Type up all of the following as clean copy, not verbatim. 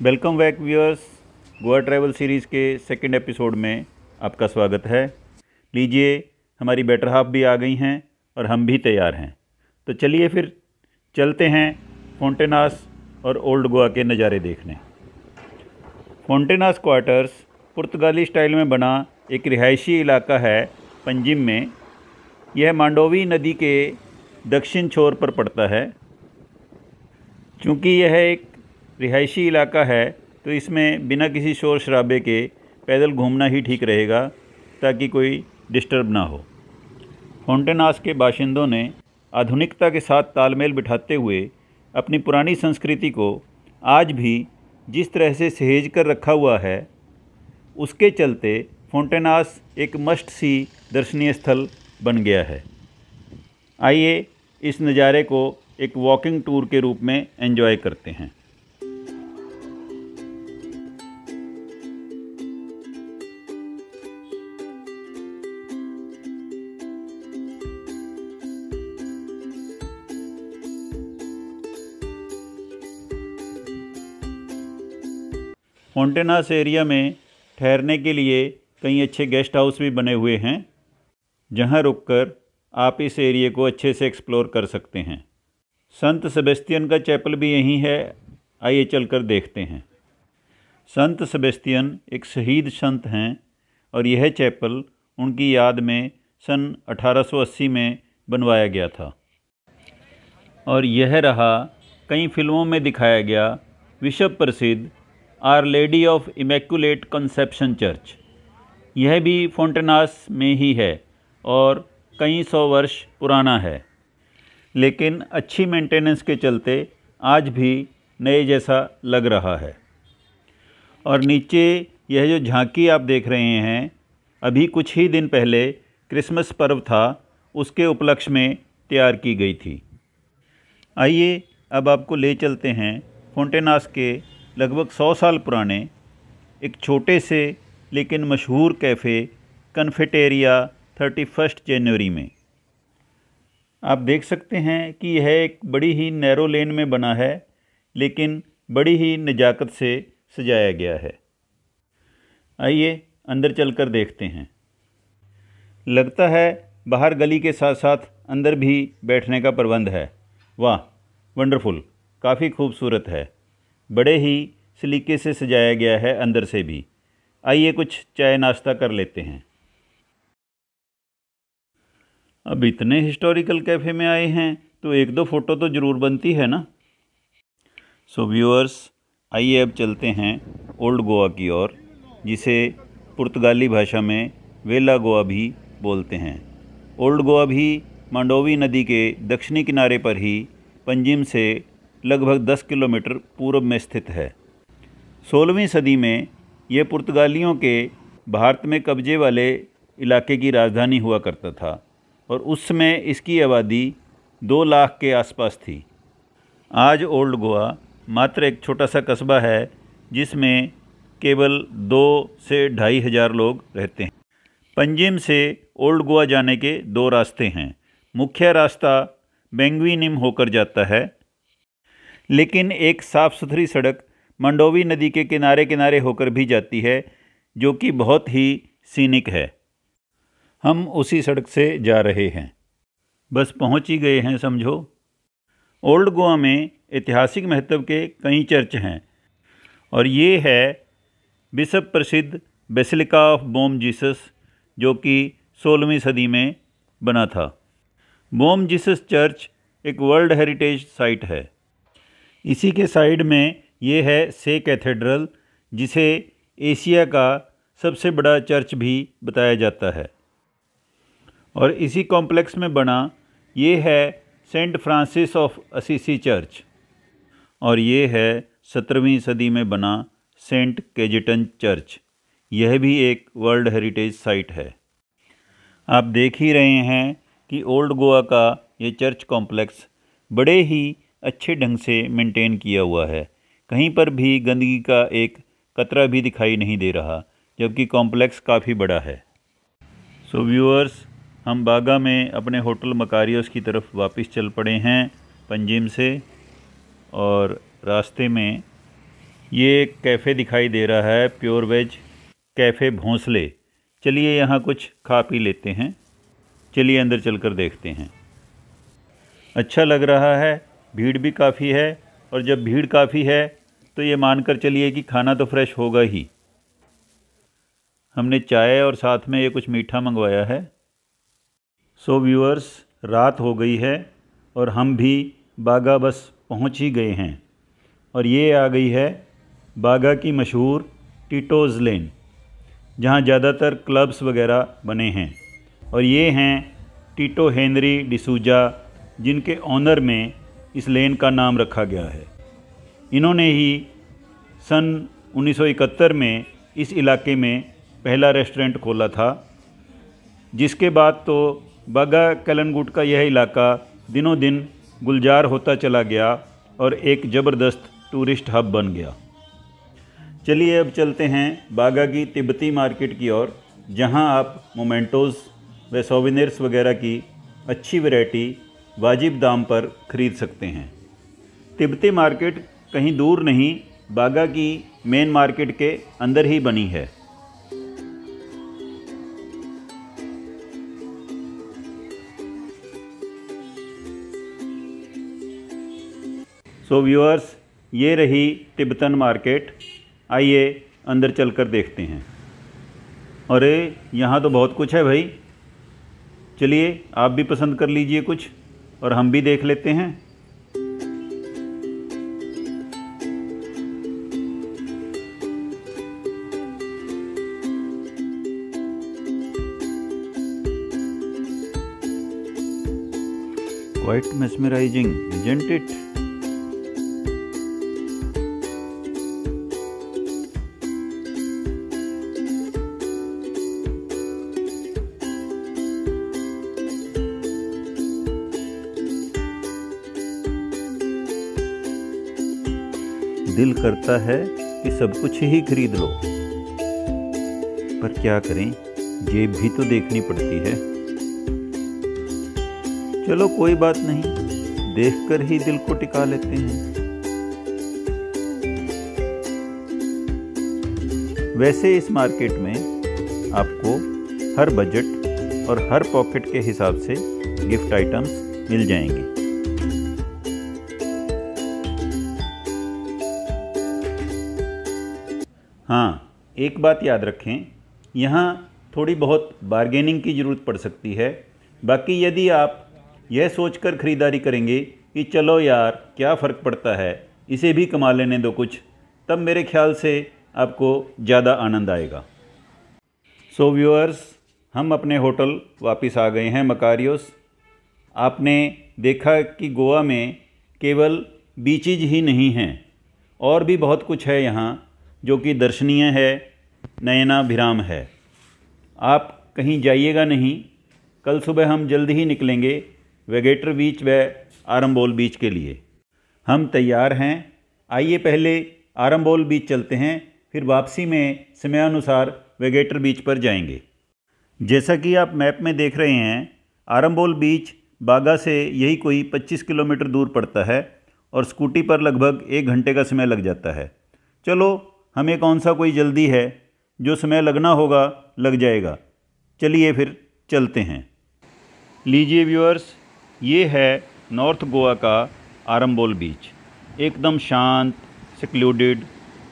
Welcome back viewers. Goa travel series के second episode में आपका स्वागत है। लीजिए, हमारी बेटर हाफ भी आ गई हैं और हम भी तैयार हैं। तो चलिए फिर चलते हैं फोंटेनास और ओल्ड गोवा के नज़ारे देखने। फोंटेनास क्वार्टर्स पुर्तगाली स्टाइल में बना एक रिहायशी इलाका है पंजिम में। यह मांडोवी नदी के दक्षिण छोर पर पड़ता है। चूँकि यह एक रिहायशी इलाका है तो इसमें बिना किसी शोर शराबे के पैदल घूमना ही ठीक रहेगा ताकि कोई डिस्टर्ब ना हो। फोंटेनास के बाशिंदों ने आधुनिकता के साथ तालमेल बिठाते हुए अपनी पुरानी संस्कृति को आज भी जिस तरह से सहेज कर रखा हुआ है, उसके चलते फोंटेनास एक मस्ट सी दर्शनीय स्थल बन गया है। आइए इस नज़ारे को एक वॉकिंग टूर के रूप में एंजॉय करते हैं। फोंटेनास एरिया में ठहरने के लिए कई अच्छे गेस्ट हाउस भी बने हुए हैं, जहां रुककर आप इस एरिया को अच्छे से एक्सप्लोर कर सकते हैं। संत सेबेस्टियन का चैपल भी यहीं है। आइए चलकर देखते हैं। संत सेबेस्टियन एक शहीद संत हैं और यह चैपल उनकी याद में सन 1880 में बनवाया गया था और यह रहा कई फिल्मों में दिखाया गया विश्व प्रसिद्ध our lady of immaculate conception church. यह भी फोंटेनास में ही है और कई सौ वर्ष पुराना है, लेकिन अच्छी मेंटेनेंस के चलते आज भी नए जैसा लग रहा है। और नीचे यह जो झांकी आप देख रहे हैं, अभी कुछ ही दिन पहले क्रिसमस पर्व था, उसके उपलक्ष्य में तैयार की गई थी। आइए अब आपको ले चलते हैं फोंटेनास के लगभग 100 साल पुराने एक छोटे से लेकिन मशहूर कैफ़े कन्फेटेरिया 31 जनवरी में। आप देख सकते हैं कि यह एक बड़ी ही नैरो लेन में बना है, लेकिन बड़ी ही नज़ाकत से सजाया गया है। आइए अंदर चलकर देखते हैं। लगता है बाहर गली के साथ साथ अंदर भी बैठने का प्रबंध है। वाह, वंडरफुल, काफ़ी खूबसूरत है। बड़े ही सलीके से सजाया गया है अंदर से भी। आइए कुछ चाय नाश्ता कर लेते हैं। अब इतने हिस्टोरिकल कैफ़े में आए हैं तो एक दो फ़ोटो तो ज़रूर बनती है ना। सो व्यूअर्स, आइए अब चलते हैं ओल्ड गोवा की ओर, जिसे पुर्तगाली भाषा में वेला गोवा भी बोलते हैं। ओल्ड गोवा भी मांडोवी नदी के दक्षिणी किनारे पर ही पंजिम से लगभग 10 किलोमीटर पूर्व में स्थित है। 16वीं सदी में यह पुर्तगालियों के भारत में कब्जे वाले इलाके की राजधानी हुआ करता था और उस समय इसकी आबादी 2 लाख के आसपास थी। आज ओल्ड गोवा मात्र एक छोटा सा कस्बा है जिसमें केवल 2 से 2,500 लोग रहते हैं। पंजिम से ओल्ड गोवा जाने के 2 रास्ते हैं। मुख्य रास्ता बेंगवीनिम होकर जाता है, लेकिन एक साफ़ सुथरी सड़क मांडोवी नदी के किनारे किनारे होकर भी जाती है, जो कि बहुत ही सीनिक है। हम उसी सड़क से जा रहे हैं, बस पहुंच ही गए हैं समझो। ओल्ड गोवा में ऐतिहासिक महत्व के कई चर्च हैं और ये है विश्व प्रसिद्ध बेसिलिका ऑफ बॉम जीसस, जो कि 16वीं सदी में बना था। बॉम जीसस चर्च एक वर्ल्ड हेरिटेज साइट है। इसी के साइड में ये है से कैथेड्रल, जिसे एशिया का सबसे बड़ा चर्च भी बताया जाता है। और इसी कॉम्प्लेक्स में बना ये है Saint Francis of Assisi church और ये है 17वीं सदी में बना सेंट केजिटन चर्च। यह भी एक वर्ल्ड हेरिटेज साइट है। आप देख ही रहे हैं कि ओल्ड गोवा का ये चर्च कॉम्प्लेक्स बड़े ही अच्छे ढंग से मेंटेन किया हुआ है। कहीं पर भी गंदगी का एक कतरा भी दिखाई नहीं दे रहा, जबकि कॉम्प्लेक्स काफ़ी बड़ा है। सो व्यूअर्स, हम बागा में अपने होटल मकारियोस की तरफ वापस चल पड़े हैं पंजिम से, और रास्ते में ये एक कैफ़े दिखाई दे रहा है, प्योर वेज कैफ़े भोंसले। चलिए यहाँ कुछ खा पी लेते हैं। चलिए अंदर चलकर देखते हैं। अच्छा लग रहा है, भीड़ भी काफ़ी है, और जब भीड़ काफ़ी है तो ये मानकर चलिए कि खाना तो फ्रेश होगा ही। हमने चाय और साथ में ये कुछ मीठा मंगवाया है। सो व्यूअर्स, रात हो गई है और हम भी बागा बस पहुंच ही गए हैं। और ये आ गई है बागा की मशहूर टीटोज़ लेन, जहां ज़्यादातर क्लब्स वगैरह बने हैं। और ये हैं टीटो हेनरी डिसूजा, जिनके ऑनर में इस लेन का नाम रखा गया है। इन्होंने ही सन 1971 में इस इलाके में पहला रेस्टोरेंट खोला था, जिसके बाद तो बागा कलनगुट का यह इलाका दिनों दिन गुलजार होता चला गया और एक ज़बरदस्त टूरिस्ट हब बन गया। चलिए अब चलते हैं बागा की तिब्बती मार्केट की ओर, जहां आप मोमेंटोज़ व सोवेनिर्स वगैरह की अच्छी वैरायटी वाजिब दाम पर ख़रीद सकते हैं। तिब्बती मार्केट कहीं दूर नहीं, बागा की मेन मार्केट के अंदर ही बनी है। सो व्यूअर्स, ये रही तिब्बतन मार्केट। आइए अंदर चलकर देखते हैं। अरे यहाँ तो बहुत कुछ है भाई। चलिए आप भी पसंद कर लीजिए कुछ और हम भी देख लेते हैं। Quite mesmerizing, isn't it? दिल करता है कि सब कुछ ही खरीद लो, पर क्या करें, जेब भी तो देखनी पड़ती है। चलो कोई बात नहीं, देखकर ही दिल को टिका लेते हैं। वैसे इस मार्केट में आपको हर बजट और हर पॉकेट के हिसाब से गिफ्ट आइटम्स मिल जाएंगे। हाँ, एक बात याद रखें, यहाँ थोड़ी बहुत बार्गेनिंग की ज़रूरत पड़ सकती है। बाकी यदि आप यह सोचकर ख़रीदारी करेंगे कि चलो यार क्या फ़र्क पड़ता है, इसे भी कमा लेने दो कुछ, तब मेरे ख्याल से आपको ज़्यादा आनंद आएगा। सो व्यूअर्स, हम अपने होटल वापस आ गए हैं मकारियोस। आपने देखा कि गोवा में केवल बीचेज ही नहीं हैं, और भी बहुत कुछ है यहाँ जो कि दर्शनीय है, नयनाभिराम है। आप कहीं जाइएगा नहीं। कल सुबह हम जल्द ही निकलेंगे वेगेटर बीच व आरंबोल बीच के लिए। हम तैयार हैं। आइए पहले आरंबोल बीच चलते हैं, फिर वापसी में समयानुसार वेगेटर बीच पर जाएंगे। जैसा कि आप मैप में देख रहे हैं, आरंबोल बीच बागा से यही कोई 25 किलोमीटर दूर पड़ता है और स्कूटी पर लगभग 1 घंटे का समय लग जाता है। चलो, हमें कौन सा कोई जल्दी है, जो समय लगना होगा लग जाएगा। चलिए फिर चलते हैं। लीजिए व्यूअर्स, ये है नॉर्थ गोवा का आरंबोल बीच। एकदम शांत, सिक्लूडेड,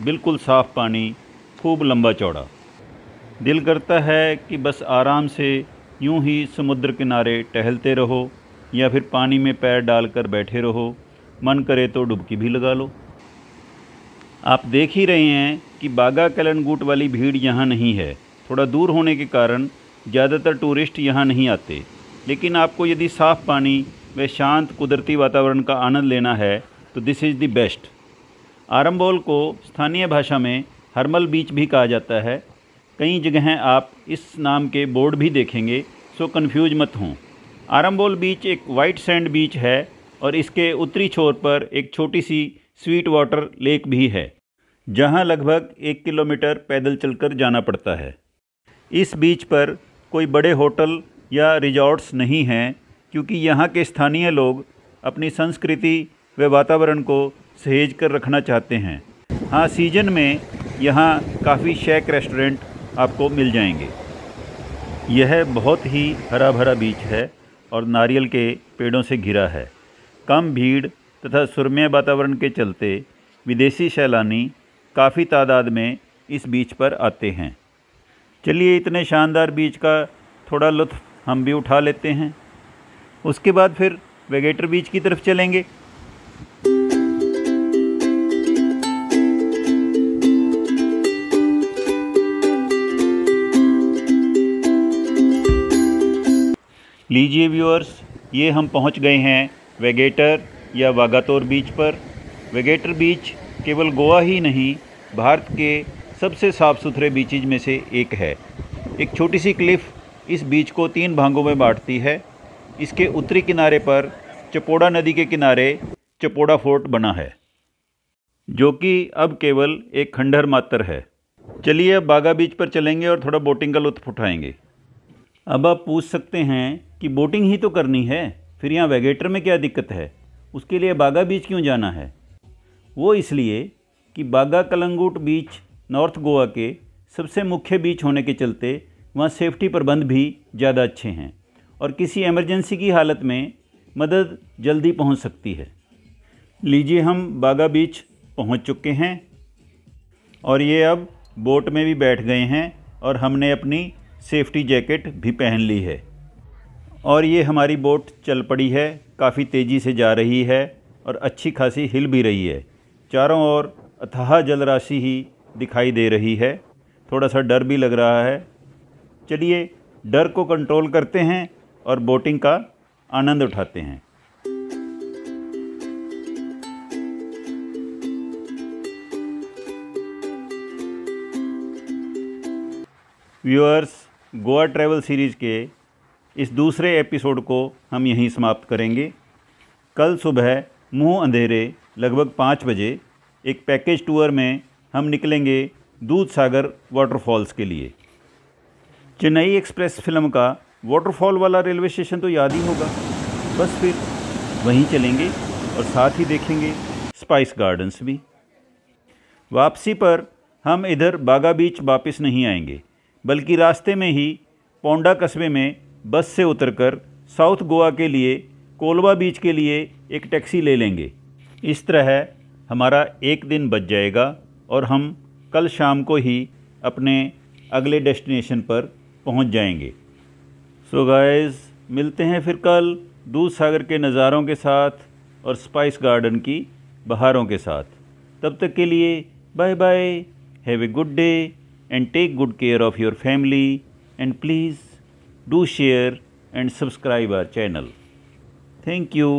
बिल्कुल साफ़ पानी, खूब लंबा चौड़ा। दिल करता है कि बस आराम से यूं ही समुद्र किनारे टहलते रहो या फिर पानी में पैर डालकर बैठे रहो। मन करे तो डुबकी भी लगा लो। आप देख ही रहे हैं कि बागा कलनगुट वाली भीड़ यहाँ नहीं है। थोड़ा दूर होने के कारण ज़्यादातर टूरिस्ट यहाँ नहीं आते। लेकिन आपको यदि साफ़ पानी व शांत कुदरती वातावरण का आनंद लेना है तो this is the best. Arambol को स्थानीय भाषा में हरमल बीच भी कहा जाता है। कई जगह आप इस नाम के बोर्ड भी देखेंगे, सो कन्फ्यूज मत हों। आरंबोल बीच एक वाइट सैंड बीच है और इसके उत्तरी छोर पर एक छोटी सी स्वीट वाटर लेक भी है, जहां लगभग 1 किलोमीटर पैदल चलकर जाना पड़ता है। इस बीच पर कोई बड़े होटल या रिजॉर्ट्स नहीं हैं, क्योंकि यहाँ के स्थानीय लोग अपनी संस्कृति व वातावरण को सहेज कर रखना चाहते हैं। हाँ, सीजन में यहाँ काफ़ी शेक रेस्टोरेंट आपको मिल जाएंगे। यह बहुत ही हरा भरा बीच है और नारियल के पेड़ों से घिरा है। कम भीड़ तथा सुरम्य वातावरण के चलते विदेशी सैलानी काफ़ी तादाद में इस बीच पर आते हैं। चलिए इतने शानदार बीच का थोड़ा लुत्फ़ हम भी उठा लेते हैं। उसके बाद फिर वेगेटर बीच की तरफ चलेंगे। लीजिए व्यूअर्स, ये हम पहुंच गए हैं वेगेटर या वागातोर बीच पर। वेगेटर बीच केवल गोवा ही नहीं, भारत के सबसे साफ़ सुथरे बीचेज में से एक है। एक छोटी सी क्लिफ़ इस बीच को 3 भागों में बांटती है। इसके उत्तरी किनारे पर चपोड़ा नदी के किनारे चपोड़ा फोर्ट बना है, जो कि अब केवल एक खंडहर मात्र है। चलिए अब बागा बीच पर चलेंगे और थोड़ा बोटिंग का लुत्फ़ उठाएंगे। अब आप पूछ सकते हैं कि बोटिंग ही तो करनी है, फिर यहाँ वेगेटर में क्या दिक्कत है, उसके लिए बागा बीच क्यों जाना है? वो इसलिए कि बागा कलंगुट बीच नॉर्थ गोवा के सबसे मुख्य बीच होने के चलते वहाँ सेफ्टी प्रबंध भी ज़्यादा अच्छे हैं और किसी इमरजेंसी की हालत में मदद जल्दी पहुँच सकती है। लीजिए हम बागा बीच पहुँच चुके हैं और ये अब बोट में भी बैठ गए हैं और हमने अपनी सेफ्टी जैकेट भी पहन ली है और ये हमारी बोट चल पड़ी है। काफ़ी तेज़ी से जा रही है और अच्छी खासी हिल भी रही है। चारों ओर अथाह जलराशि ही दिखाई दे रही है। थोड़ा सा डर भी लग रहा है। चलिए डर को कंट्रोल करते हैं और बोटिंग का आनंद उठाते हैं। व्यूअर्स, गोवा ट्रैवल सीरीज़ के इस दूसरे एपिसोड को हम यहीं समाप्त करेंगे। कल सुबह मुँह अंधेरे लगभग 5 बजे एक पैकेज टूर में हम निकलेंगे दूधसागर वाटरफॉल्स के लिए। चेन्नई एक्सप्रेस फिल्म का वाटरफॉल वाला रेलवे स्टेशन तो याद ही होगा। बस फिर वहीं चलेंगे और साथ ही देखेंगे स्पाइस गार्डन्स भी। वापसी पर हम इधर बागा बीच वापस नहीं आएंगे, बल्कि रास्ते में ही पोंडा कस्बे में बस से उतरकर साउथ गोवा के लिए कोलवा बीच के लिए एक टैक्सी ले लेंगे। इस तरह हमारा एक दिन बच जाएगा और हम कल शाम को ही अपने अगले डेस्टिनेशन पर पहुंच जाएंगे। सो गाइस, मिलते हैं फिर कल दूधसागर के नज़ारों के साथ और स्पाइस गार्डन की बहारों के साथ। तब तक के लिए bye bye, have a good day and take good care of your family, and please do share and subscribe our channel. Thank you.